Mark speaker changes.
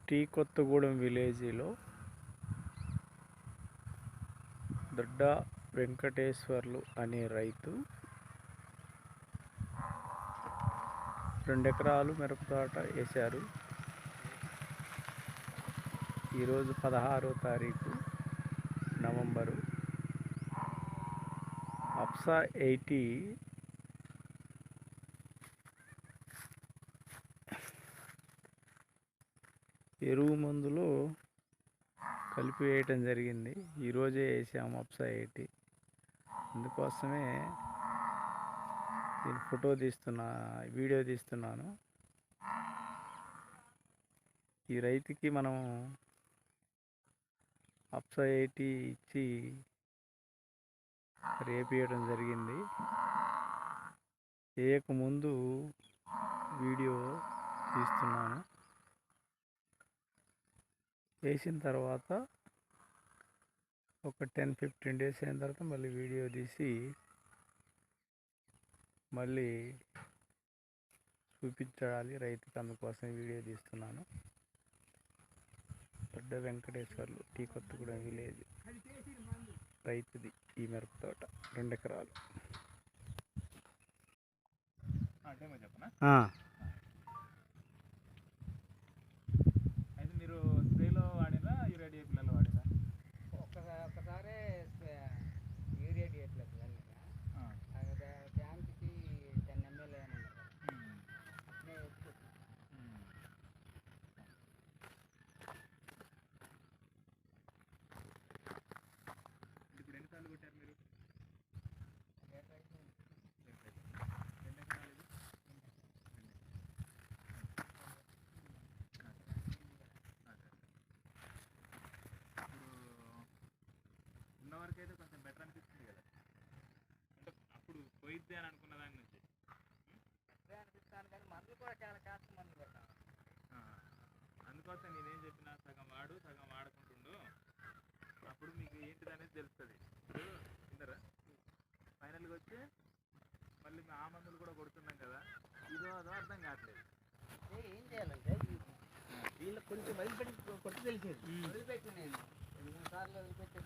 Speaker 1: Tea Kothagudem విలేజ్లో దొడ్డ వెంకటేశ్వర్లు అనే రైతు 2 ఎకరాలు మిరప తోట వేశారు. ఈరోజు 16వ తారీఖు నవంబరు. అప్సా 80 ఎరువు మందులో కలిపి వేయటం జరిగింది. ఈరోజే వేసాము అప్సా 80. అందుకోసమే దీని వీడియో తీస్తున్నాను. ఈ రైతుకి మనం అప్సా 80 ఇచ్చి రేపేయడం జరిగింది. వేయకముందు వీడియో తీస్తున్నాను. వేసిన తర్వాత ఒక 10-15 డేస్ అయిన తర్వాత మళ్ళీ వీడియో తీసి మళ్ళీ చూపించాలి రైతుకి. అందుకోసం వీడియో తీస్తున్నాను. దొడ్డ వెంకటేశ్వర్లు టీ కొత్తగూడెం విలేజ్ రైతుది ఈ మిరప తోట 2 ఎకరాలు.
Speaker 2: అయితే మీరు స్ప్రేలో వాడినా యూరియా డిఏపిలలో వాడినా?
Speaker 3: ఒకసారి యూరియా డిఏపిలకు వెళ్ళినా ట్యాంక్కి 10 ml ఏమన్నారు అట్లే
Speaker 2: ఇప్పుడు ఎన్నిసార్లు కొట్టారు మీరు? ఉన్నవరకు అయితే కొంచెం బెటర్ అనిపిస్తుంది కదా, అంటే అప్పుడు పోయిద్ది అని అనుకున్న దాని నుంచి
Speaker 3: అనిపిస్తాను. కానీ మందులు కూడా చాలా కాస్త మందులు కొట్టాను.
Speaker 2: అందుకోసం నేనేం చెప్పినా, సగం వాడు సగం వాడుకుంటుండు, అప్పుడు మీకు ఏంటిది అనేది తెలుస్తుంది. విన్నారా? ఫైనల్గా వచ్చి మళ్ళీ ఆ మందులు కూడా కొడుతున్నాం కదా, ఇదో అదో అర్థం కావట్లేదు.
Speaker 3: ఏం చేయాలంటే వీళ్ళకి కొంచెం వదిలిపెట్టి కొట్టి తెలిసేది. వదిలిపెట్టి నేను 2 సార్లు వదిలిపెట్టి